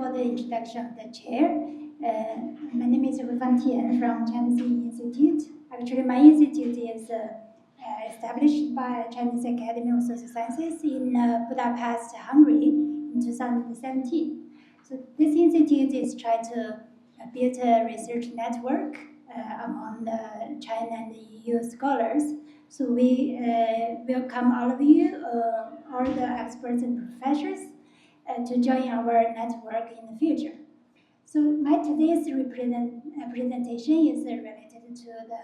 for the introduction of the chair. My name is Huifang Tian from China CEE Institute. Actually, my institute is established by Chinese Academy of Social Sciences in Budapest, Hungary in 2017. So this institute is trying to build a research network among the China and the EU scholars. So we welcome all of you, all the experts and professors, to join our network in the future. So my today's presentation is related to the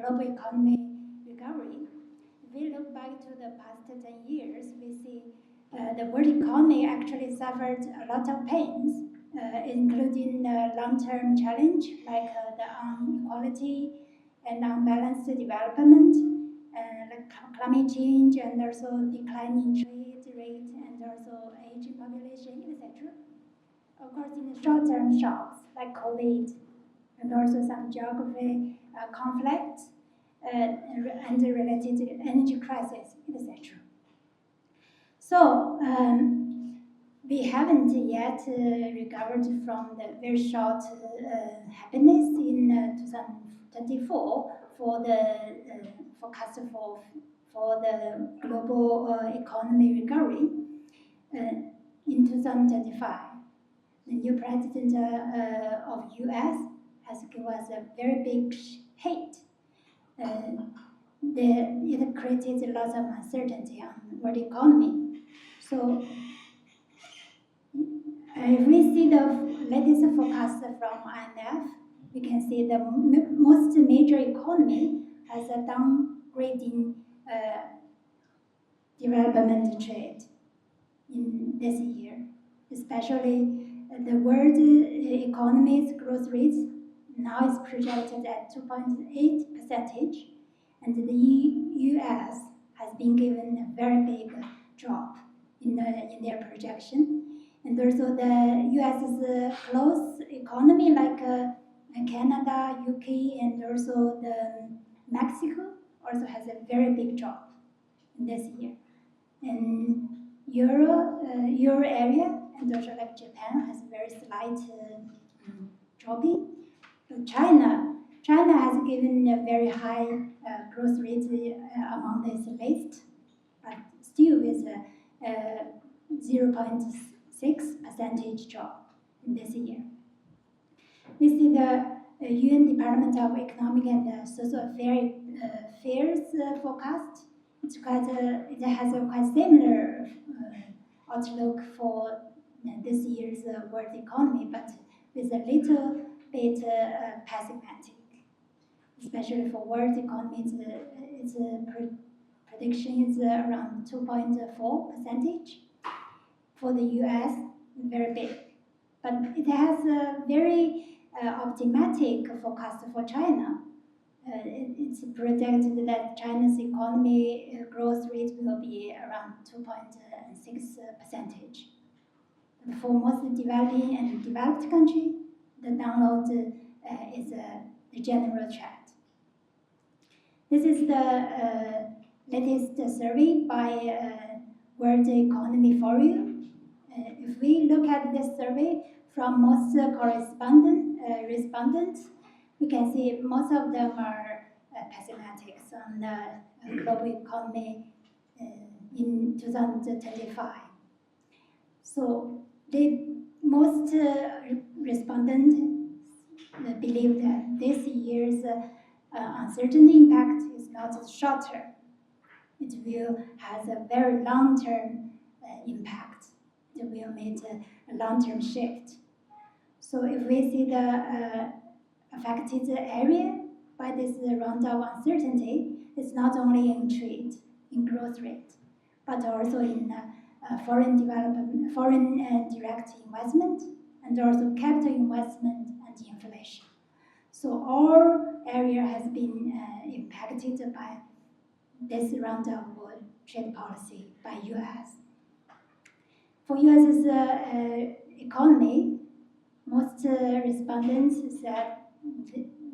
global economy recovery. If we look back to the past 10 years, we see the world economy actually suffered a lot of pains, including the long-term challenge like the inequality and unbalanced development, like climate change, and also declining trade rate, and also aging population, etc. Of course, in the short-term shocks like COVID, and also some geography conflicts, and related energy crisis, etc. So we haven't yet recovered from the very short happiness in 2024 for the forecast for the global economy recovery in 2025. The new president of US has given us a very big hit. It created a lot of uncertainty on the world economy. So if we see the latest forecast from IMF, we can see the most major economy has a downgrading development trade in this year, especially the world economy's growth rate now is projected at 2.8%, and the US has been given a very big drop in their projection. And also the US's close economy like Canada, UK, and also the Mexico also has a very big drop in this year. And Euro area and also like Japan has a very slight dropping. But China has given a very high growth rate among this list, but still with a 0.6% drop in this year. We see the UN Department of Economic and Social Affairs forecast. It has a quite similar outlook for this year's world economy, but with a little bit pessimistic, especially for world economy. Its prediction is around 2.4%. For the US, very big, but it has a very optimistic forecast for China. It's projected that China's economy growth rate will be around 2.6%. For most developing and developed countries, the download is the general trend. This is the latest survey by World Economy Forum. If we look at this survey from most respondents, we can see most of them are pessimistic on the global economy in 2025. So the most respondents believe that this year's uncertainty impact is not short-term. It will have a very long-term impact. It will make a long-term shift. So if we see the affected area by this round of uncertainty, it's not only in trade, in growth rate, but also in foreign development, foreign direct investment, and also capital investment and inflation. So all area has been impacted by this round of trade policy by US. For US's economy, most respondents said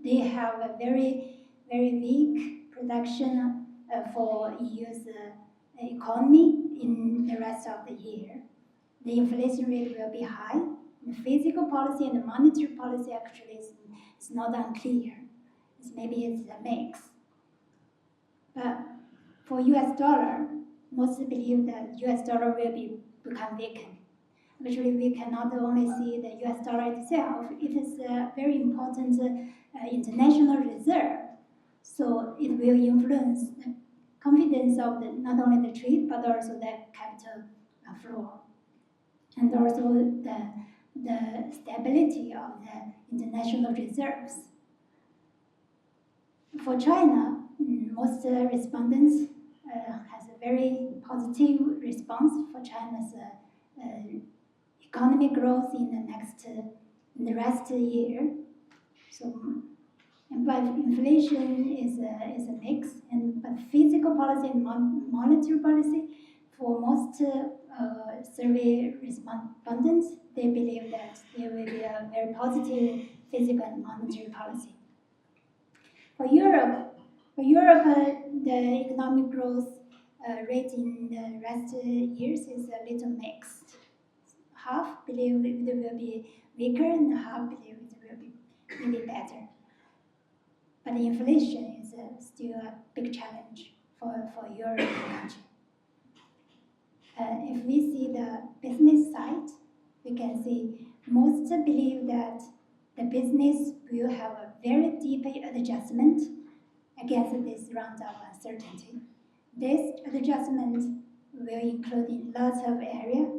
they have a very, very weak production for EU's economy in the rest of the year. The inflation rate will be high, The physical policy and the monetary policy actually is not unclear. Maybe it's a mix. But for US dollar, most believe that US dollar will become weakened. Actually, we cannot only see the US dollar itself, it is a very important international reserve. So it will influence the confidence of not only the trade, but also the capital flow. And also the stability of the international reserves. For China, most respondents has a very positive response for China's economic growth in the rest year. So, but inflation is a mix, but fiscal policy and monetary policy, for most survey respondents, they believe that there will be a very positive fiscal and monetary policy. For Europe, the economic growth rate in the rest years is a little mixed. Half believe it will be weaker and half believe it will be maybe better. But inflation is still a big challenge for European country. If we see the business side, we can see most believe that the business will have a very deep adjustment against this round of uncertainty. This adjustment will include in lots of areas,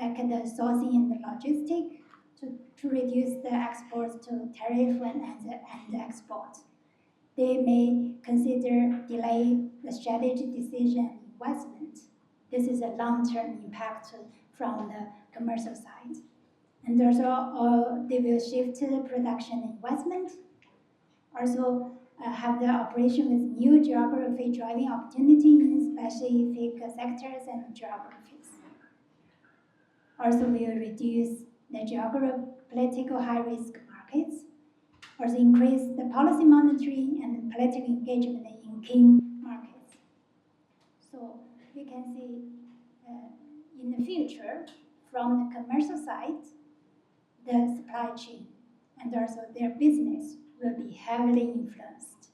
like the sourcing and the logistics, to reduce the exports to tariff and export. They may consider delay the strategic decision and investment. This is a long-term impact from the commercial side. And also, they will shift to the production investment. Also, have the operation with new geography driving opportunity in specific sectors and geographies. Also, will reduce the geopolitical high-risk markets. Also, increase the policy monitoring and political engagement in key markets. So, we can see in the future, from the commercial side, the supply chain and also their business will be heavily influenced.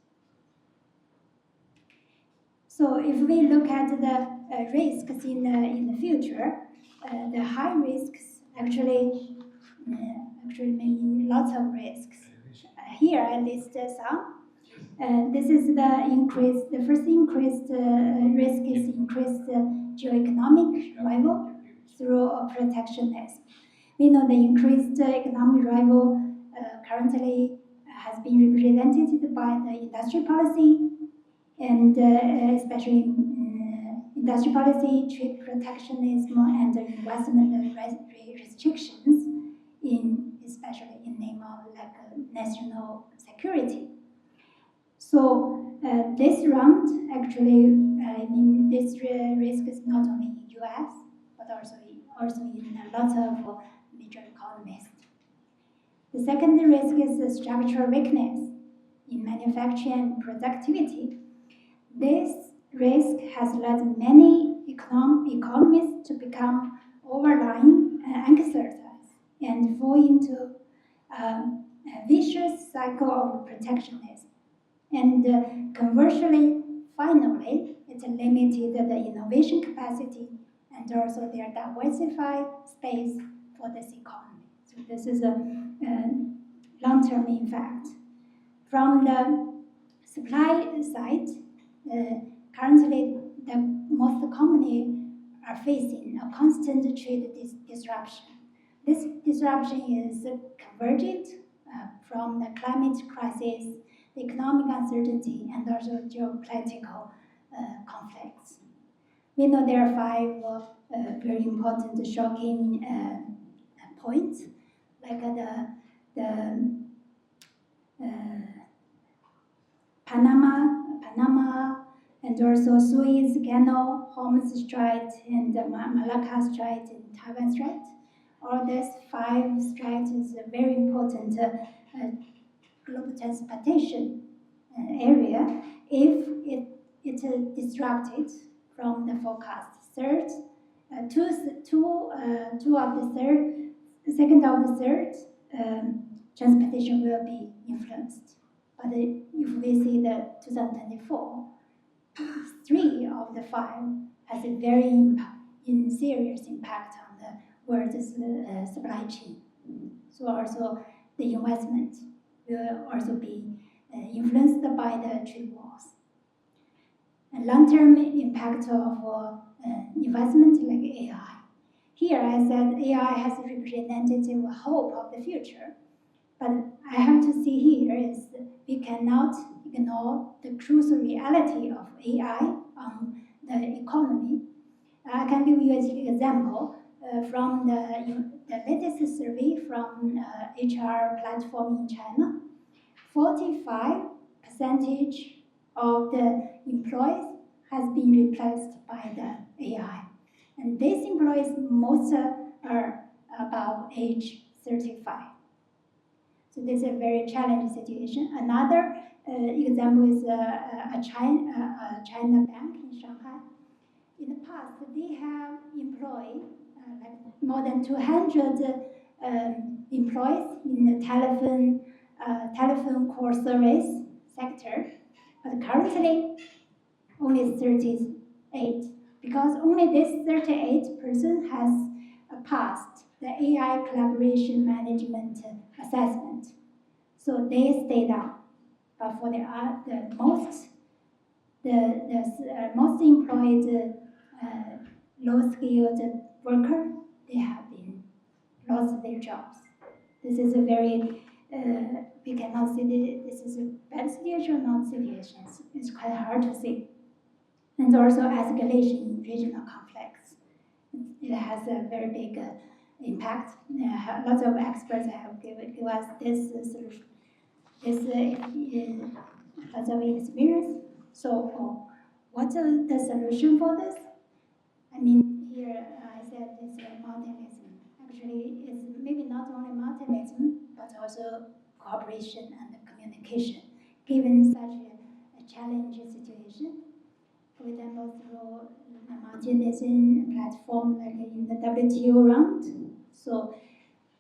So if we look at the risks in the future, the high risks actually mean lots of risks. Here I list some. This is the first increased risk is increased geoeconomic rival through protectionism. We know the increased economic rival currently has been represented by the industry policy, and especially industry policy, trade protectionism, and investment restrictions, especially in name of national security. So this round actually, this risk is not only in U.S. but also in lots of major economies. The second risk is the structural weakness in manufacturing and productivity. This risk has led many economies to become overlying and exercise and fall into a vicious cycle of protectionism. And conversely, finally, it limited the innovation capacity and also their diversified space for this economy. So this is a long-term effect. From the supply side, currently the most companies are facing a constant trade disruption. This disruption is convergent from the climate crisis, the economic uncertainty, and also geopolitical conflicts. We know there are 5 very important shocking points, like the Panama, and also Suez Canal, Hormuz Strait, and the Malacca Strait and Taiwan Strait. All these 5 straits is a very important global transportation area if it disrupted from the forecast. Third, two of the the second or the third, transportation will be influenced. But if we see the 2024, 3 of the 5 has a very serious impact on the world's supply chain. So also the investment will also be influenced by the trade wars. And long-term impact of investment like AI. Here I said AI has a representative hope of the future, but I have to see here is we cannot ignore the crucial reality of AI on the economy. I can give you an example from the latest survey from HR platform in China. 45% of the employees has been replaced by the AI. And these employees, most are about age 35. So this is a very challenging situation. Another example is a China bank in Shanghai. In the past, they have employed like more than 200 employees in the telephone call service sector, but currently only 38, because only this 38 person has passed the AI collaboration management assessment. So they stayed on. But for the most employed low-skilled worker, they have been lost their jobs. This is a very we cannot say this is a bad situation or not situation. It's quite hard to say. And also escalation in regional conflicts. It has a very big impact. Lots of experts have given us this solution. This lots of experience. So, what's the solution for this? I mean, here I said it's multilateralism. Actually, it's maybe not only multilateralism, but also cooperation and communication. Given such a challenging situation, for example, through the multilateralism platform, like in the WTO round, so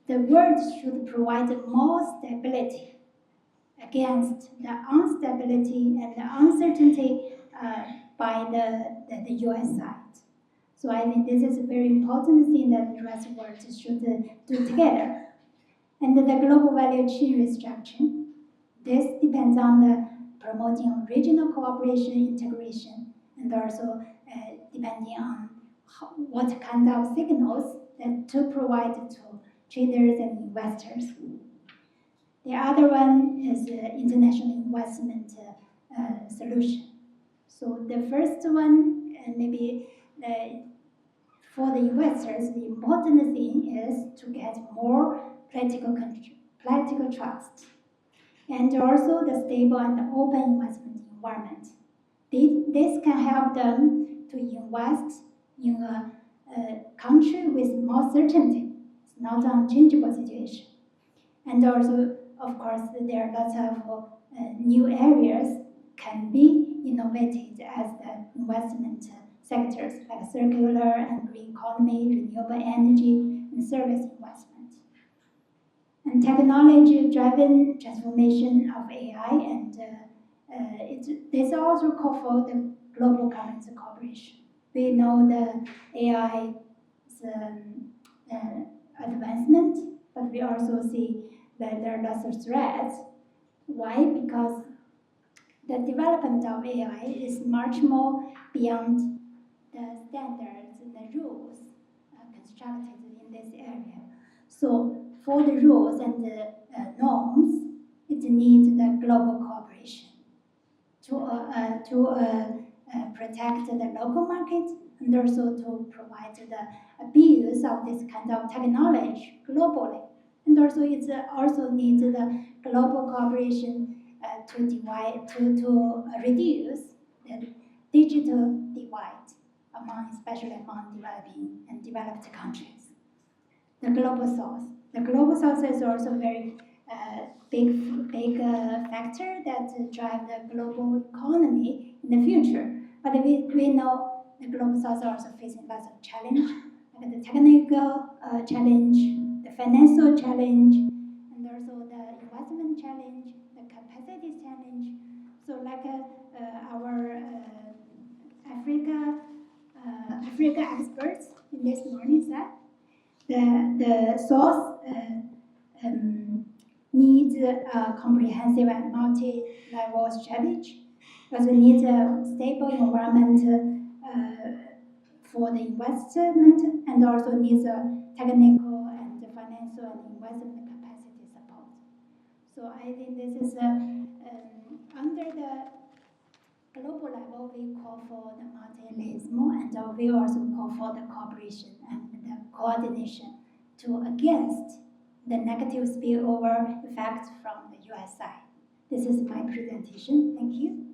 the world should provide more stability against the instability and the uncertainty by the US side. So I think this is a very important thing that the rest of the world should do together. And the global value chain restructuring, this depends on the promoting regional cooperation, integration, and also depending on what kind of signals that to provide to traders and investors. The other one is international investment solution. So the first one, maybe for the investors, the important thing is to get more political trust, and also the stable and open investment environment. This can help them to invest in a country with more certainty. It's not an unchangeable situation. And also, of course, there are lots of new areas can be innovated as the investment sectors, like circular and green economy, renewable energy, and service investment. And technology-driven transformation of AI, and this also call for the global currency cooperation. We know the AI's advancement, but we also see that there are lots of threats. Why? Because the development of AI is much more beyond the standards and the rules constructed in this area. So for the rules and the norms, it needs the global cooperation to protect the local market, and also to provide the abuse of this kind of technology globally. And also it also needs the global cooperation to reduce the digital divide especially among developing and developed countries. The global south. The global south is also a very big factor that drive the global economy in the future. But we know the global south are also facing lots of challenge, like the technical challenge, the financial challenge, and also the investment challenge, the capacity challenge. So like our Africa experts in this morning said, the source needs a comprehensive and multi-level strategy, because we need a stable environment for the investment, and also needs a technical and financial and investment capacity support. So I think this is under the global level, we call for the multilateralism, and we also call for the cooperation and the coordination to against the negative spillover effects from the US side. This is my presentation. Thank you.